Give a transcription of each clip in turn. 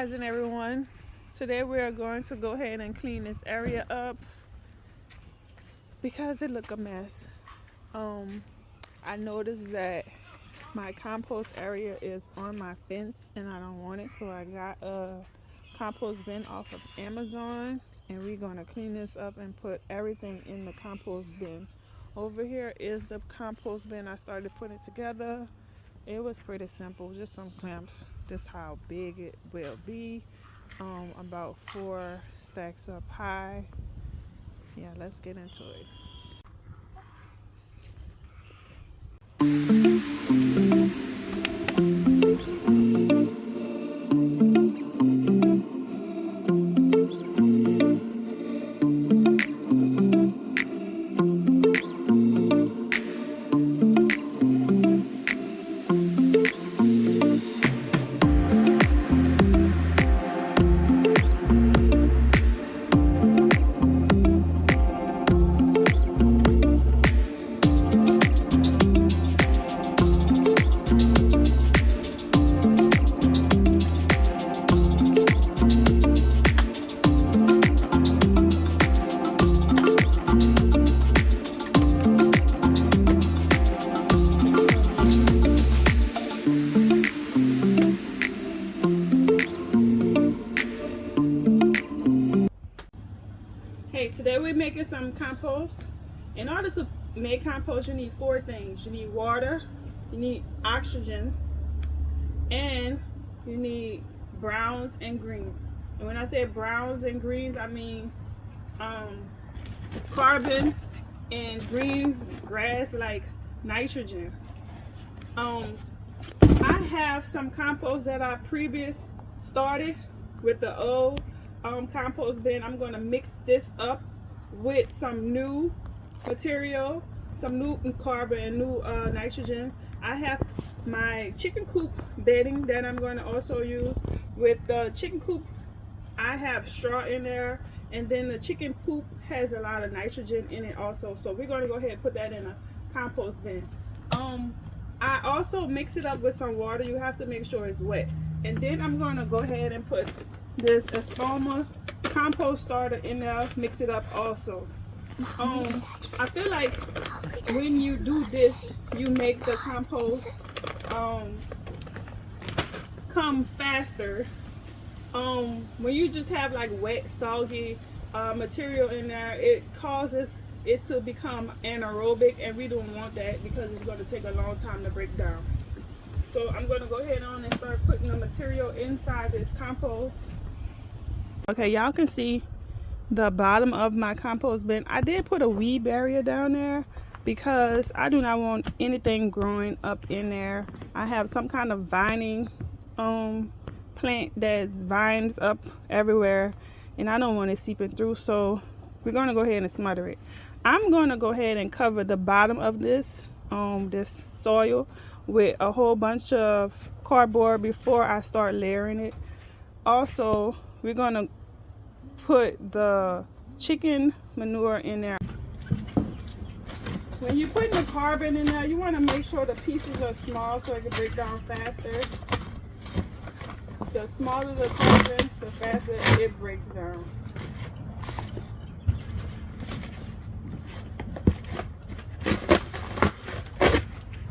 Rising, everyone. Today we are going to go ahead and clean this area up because it look a mess. I noticed that my compost area is on my fence and I don't want it, so I got a compost bin off of Amazon, and we're going to clean this up and put everything in the compost bin. Over here is the compost bin. I started putting it together. It was pretty simple, just some clamps. This is how big it will be. About 4 stacks up high. Yeah, let's get into it. Today we're making some compost. In order to make compost, you need 4 things. You need water, you need oxygen, and you need browns and greens. And when I say browns and greens, I mean carbon, and greens, grass, like nitrogen. I have some compost that I previous started with the old compost bin. I'm going to mix this up with some new material, some new carbon and new nitrogen. I have my chicken coop bedding that I'm going to also use. With the chicken coop, I have straw in there, and then the chicken poop has a lot of nitrogen in it also, so we're going to go ahead and put that in a compost bin. I also mix it up with some water. You have to make sure it's wet, and then I'm going to go ahead and put this Espoma compost starter in there, mix it up also. I feel like when you do this, you make the compost come faster. When you just have like wet, soggy material in there, it causes it to become anaerobic, and we don't want that because it's going to take a long time to break down. So I'm going to go ahead on and start putting the material inside this compost. Okay, y'all can see the bottom of my compost bin. I did put a weed barrier down there because I do not want anything growing up in there. I have some kind of vining plant that vines up everywhere, and I don't want it seeping through, so we're going to go ahead and smother it. I'm going to go ahead and cover the bottom of this this soil with a whole bunch of cardboard before I start layering it. Also, we're going to put the chicken manure in there. When you're putting the carbon in there, you want to make sure the pieces are small so it can break down faster. The smaller the carbon, the faster it breaks down.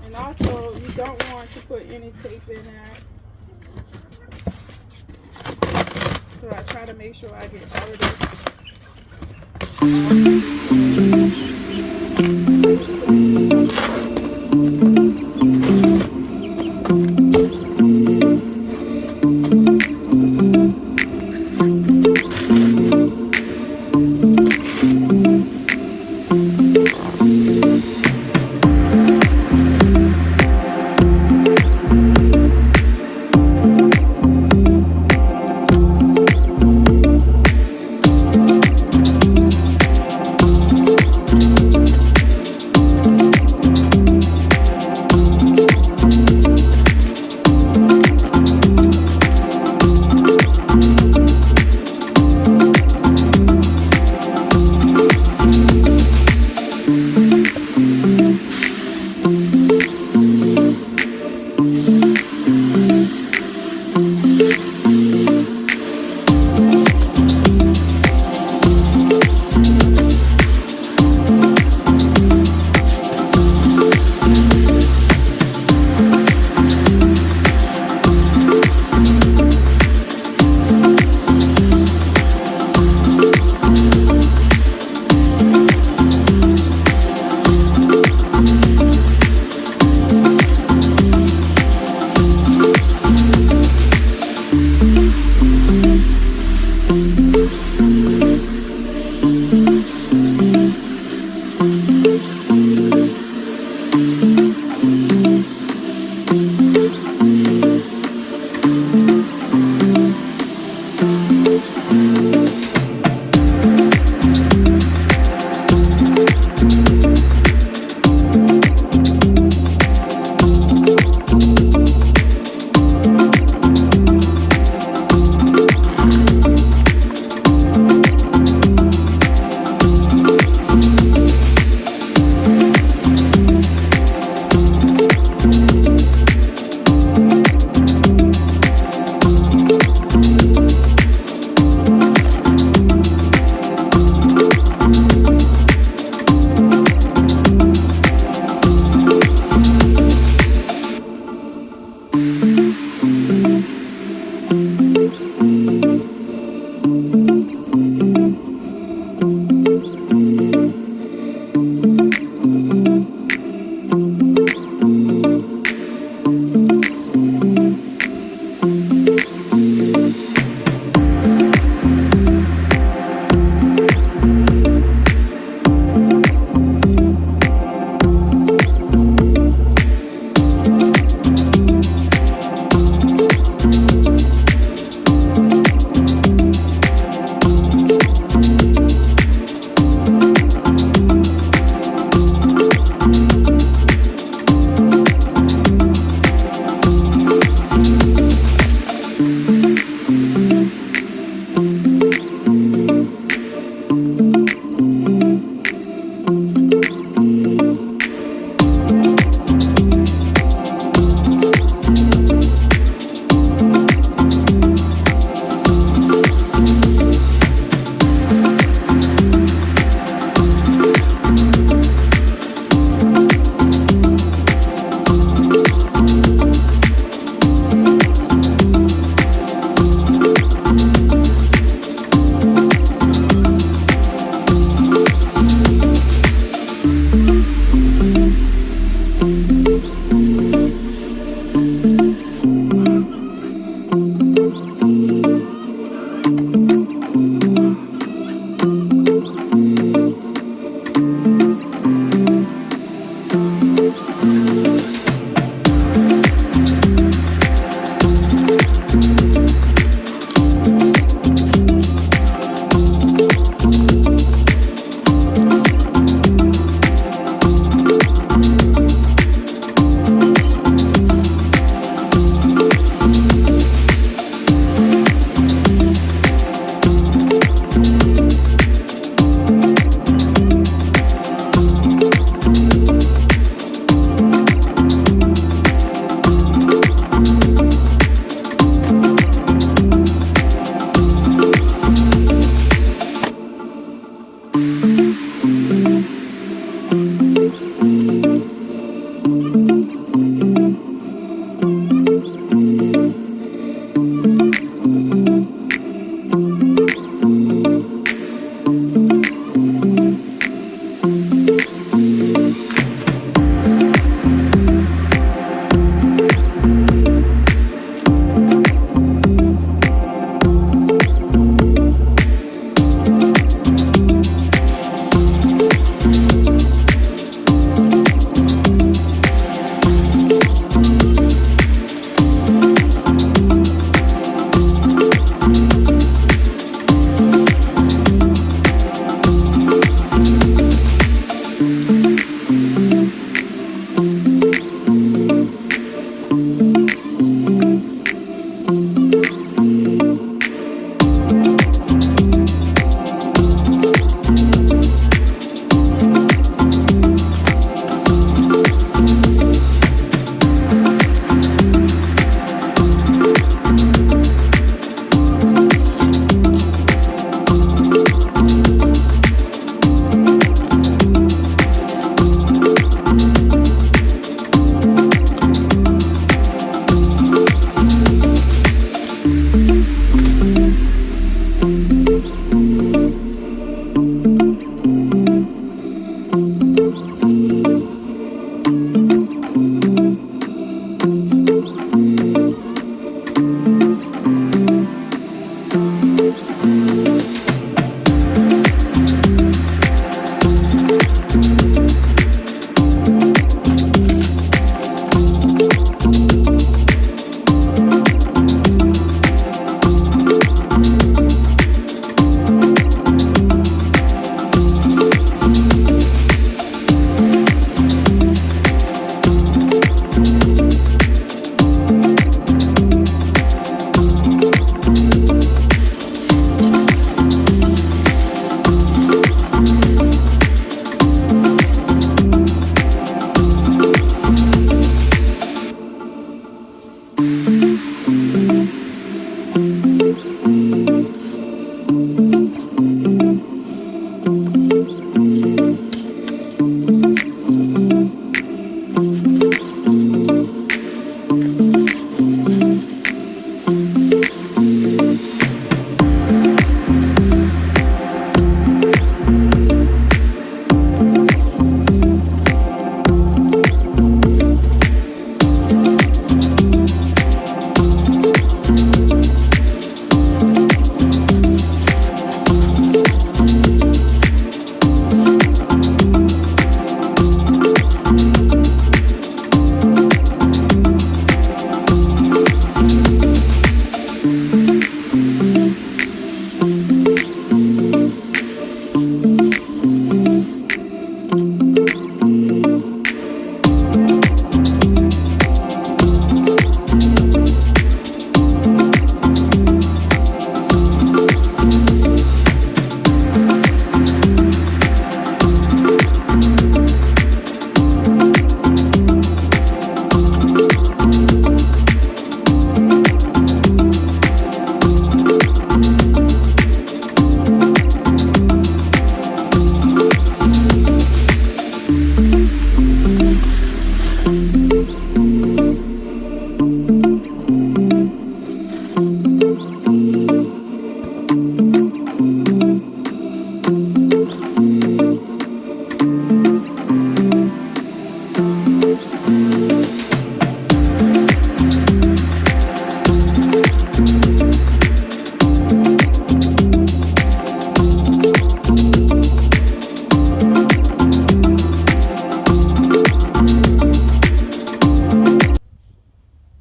And also, you don't want to put any tape in there. So I try to make sure I get all of this.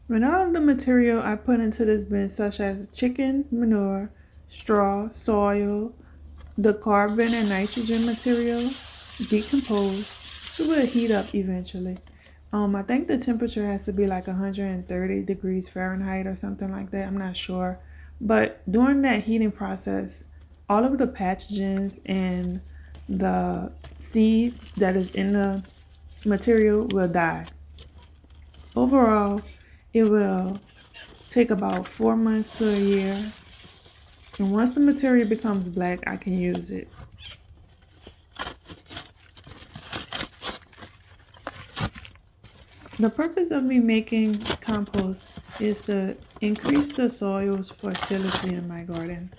When all of the material I put into this bin, such as chicken manure, straw, soil, the carbon and nitrogen material, decompose, it will heat up eventually. I think the temperature has to be like 130 degrees Fahrenheit or something like that. I'm not sure. But during that heating process, all of the pathogens and the seeds that is in the material will die. Overall, it will take about 4 months to a year. And once the material becomes black, I can use it. The purpose of me making compost is to increase the soil's fertility in my garden.